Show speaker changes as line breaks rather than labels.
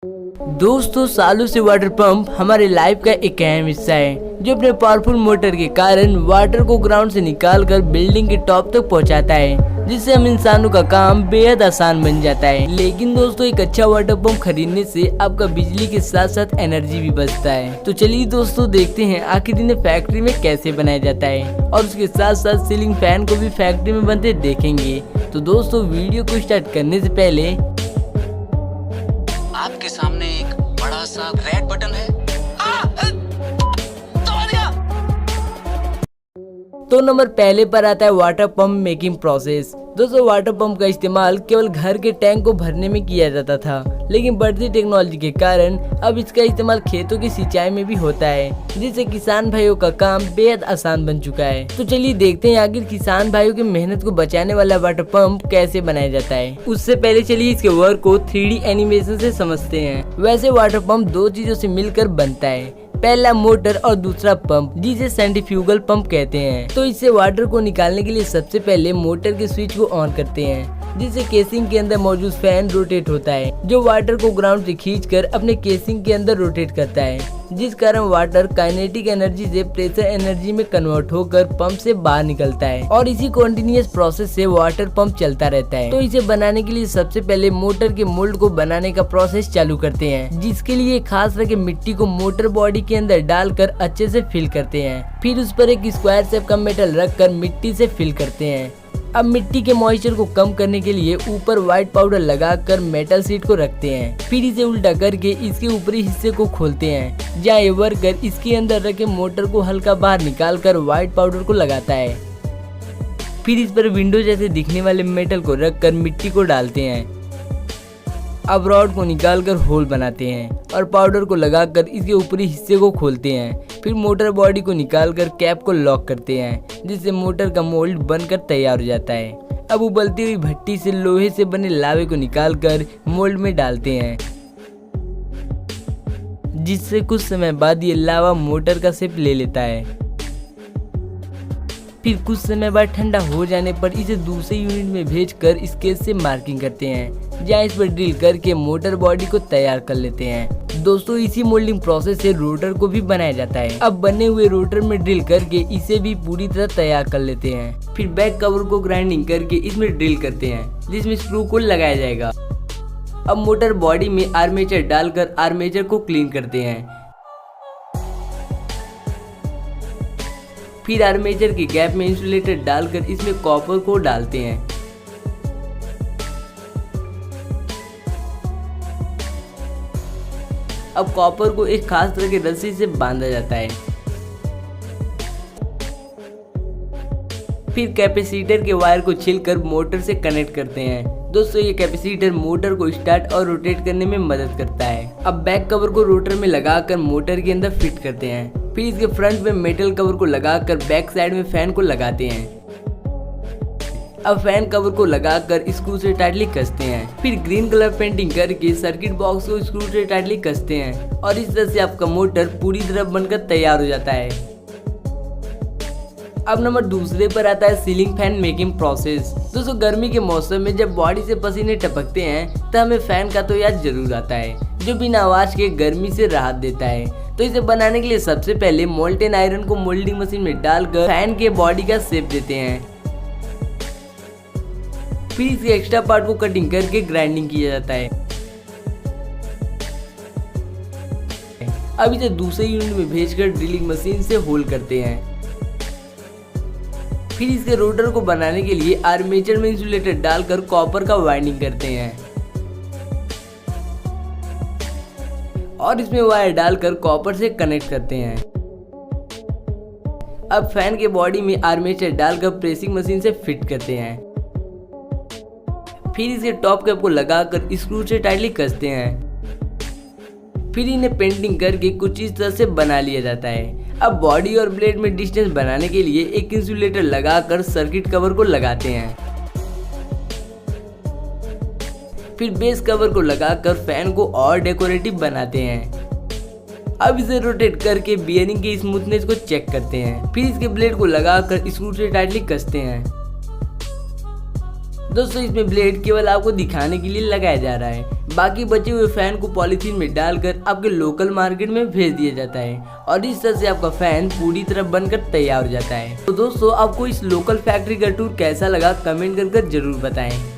दोस्तों, सालों से वाटर पंप हमारे लाइफ का एक अहम हिस्सा है जो अपने पावरफुल मोटर के कारण वाटर को ग्राउंड से निकालकर बिल्डिंग के टॉप तक पहुंचाता है, जिससे हम इंसानों का काम बेहद आसान बन जाता है। लेकिन दोस्तों, एक अच्छा वाटर पंप खरीदने से आपका बिजली के साथ साथ एनर्जी भी बचता है। तो चलिए दोस्तों, देखते हैं आखिर इन्हें फैक्ट्री में कैसे बनाया जाता है और उसके साथ साथ सीलिंग फैन को भी फैक्ट्री में बनते देखेंगे। तो दोस्तों, वीडियो को स्टार्ट करने से पहले
आपके सामने एक बड़ा सा रेड बटन है।
तो नंबर पहले पर आता है वाटर पंप मेकिंग प्रोसेस। दोस्तों, वाटर पंप का इस्तेमाल केवल घर के टैंक को भरने में किया जाता था, लेकिन बढ़ती टेक्नोलॉजी के कारण अब इसका इस्तेमाल खेतों की सिंचाई में भी होता है, जिससे किसान भाइयों का काम बेहद आसान बन चुका है। तो चलिए देखते हैं आखिर किसान भाइयों की मेहनत को बचाने वाला वाटर पंप कैसे बनाया जाता है। उससे पहले चलिए इसके वर्क को 3D एनिमेशन से समझते हैं। वैसे वाटर पंप दो चीजों से मिलकर बनता है, पहला मोटर और दूसरा पंप, जिसे सेंट्रीफ्यूगल पंप कहते हैं। तो इससे वाटर को निकालने के लिए सबसे पहले मोटर के स्विच को ऑन करते हैं, जिससे केसिंग के अंदर मौजूद फैन रोटेट होता है, जो वाटर को ग्राउंड से खींचकर अपने केसिंग के अंदर रोटेट करता है, जिस कारण वाटर काइनेटिक एनर्जी से प्रेशर एनर्जी में कन्वर्ट होकर पंप से बाहर निकलता है और इसी कंटीन्यूअस प्रोसेस से वाटर पंप चलता रहता है। तो इसे बनाने के लिए सबसे पहले मोटर के मोल्ड को बनाने का प्रोसेस चालू करते हैं, जिसके लिए खास करके मिट्टी को मोटर बॉडी के अंदर डालकर अच्छे से फिल करते हैं। फिर उस पर एक स्क्वायर शेप का मेटल रखकर मिट्टी से फिल करते हैं। अब मिट्टी के मॉइस्चर को कम करने के लिए ऊपर व्हाइट पाउडर लगाकर मेटल शीट को रखते हैं। फिर इसे उल्टा करके इसके ऊपरी हिस्से को खोलते हैं, जहाँ ये वर्कर इसके अंदर रखे मोटर को हल्का बाहर निकालकर व्हाइट पाउडर को लगाता है। फिर इस पर विंडो जैसे दिखने वाले मेटल को रखकर मिट्टी को डालते हैं। अब रॉड को निकालकर होल बनाते हैं और पाउडर को लगाकर इसके ऊपरी हिस्से को खोलते हैं। फिर मोटर बॉडी को निकालकर कैप को लॉक करते हैं, जिससे मोटर का मोल्ड बनकर तैयार हो जाता है। अब उबलती हुई भट्टी से लोहे से बने लावे को निकालकर मोल्ड में डालते हैं, जिससे कुछ समय बाद ये लावा मोटर का शेप ले लेता है। फिर कुछ समय बाद ठंडा हो जाने पर इसे दूसरे यूनिट में भेजकर स्केच से मार्किंग करते हैं, जहाँ इस पर ड्रिल करके मोटर बॉडी को तैयार कर लेते हैं। दोस्तों, इसी मोल्डिंग प्रोसेस से रोटर को भी बनाया जाता है। अब बने हुए रोटर में ड्रिल करके इसे भी पूरी तरह तैयार कर लेते हैं। फिर बैक कवर को ग्राइंडिंग करके इसमें ड्रिल करते हैं, जिसमें स्क्रू को लगाया जाएगा। अब मोटर बॉडी में आर्मेचर डालकर आर्मेचर को क्लीन करते हैं। फिर आर्मेचर के गैप में इंसुलेटर डालकर इसमें कॉपर को डालते हैं। अब कॉपर को एक खास तरह की रस्सी से बांधा जाता है। फिर कैपेसिटर के वायर को छीलकर मोटर से कनेक्ट करते हैं। दोस्तों, ये कैपेसिटर मोटर को स्टार्ट और रोटेट करने में मदद करता है। अब बैक कवर को रोटर में लगाकर मोटर के अंदर फिट करते हैं। फिर इसके फ्रंट में मेटल कवर को लगाकर बैक साइड में फैन को लगाते हैं। अब फैन कवर को लगाकर स्क्रू से टाइटली कसते हैं। फिर ग्रीन कलर पेंटिंग करके सर्किट बॉक्स को स्क्रू से टाइटली कसते हैं और इस तरह से आपका मोटर पूरी तरह बनकर तैयार हो जाता है। अब नंबर दूसरे पर आता है सीलिंग फैन मेकिंग प्रोसेस। दोस्तों, गर्मी के मौसम में जब बॉडी से पसीने टपकते हैं तो हमें फैन का तो याद जरूर आता है, जो बिना आवाज के गर्मी से राहत देता है। तो इसे बनाने के लिए सबसे पहले मोल्टेन आयरन को मोल्डिंग मशीन में डालकर फैन के बॉडी का शेप देते हैं। फिर इसके एक्स्ट्रा पार्ट को कटिंग करके ग्राइंडिंग किया जाता है। अब इसे दूसरे यूनिट में भेजकर ड्रिलिंग मशीन से होल करते हैं। फिर इसके रोटर को बनाने के लिए आर्मेचर में इंसुलेटर डालकर कॉपर का वाइंडिंग करते हैं और इसमें वायर डालकर कॉपर से कनेक्ट करते हैं। अब फैन के बॉडी में आर्मेचर डालकर प्रेसिंग मशीन से फिट करते हैं। फिर इसके टॉप कैप को लगाकर स्क्रू से टाइटली कसते हैं। फिर इन्हें पेंटिंग करके कुछ इस तरह से बना लिया जाता है। अब बॉडी और ब्लेड में डिस्टेंस बनाने के लिए एक इंसुलेटर लगाकर सर्किट कवर को लगाते हैं। फिर बेस कवर को लगाकर फैन को और डेकोरेटिव बनाते हैं। अब इसे रोटेट करके बियरिंग की स्मूथनेस को चेक करते हैं। फिर इसके ब्लेड को लगाकर स्क्रू से टाइटली कसते हैं। दोस्तों इसमें ब्लेड केवल आपको दिखाने के लिए लगाया जा रहा है, बाकी बचे हुए फैन को पॉलीथीन में डालकर आपके लोकल मार्केट में भेज दिया जाता है और इस तरह से आपका फैन पूरी तरह बनकर तैयार हो जाता है। तो दोस्तों आपको इस लोकल फैक्ट्री का टूर कैसा लगा कमेंट कर जरूर बताएं।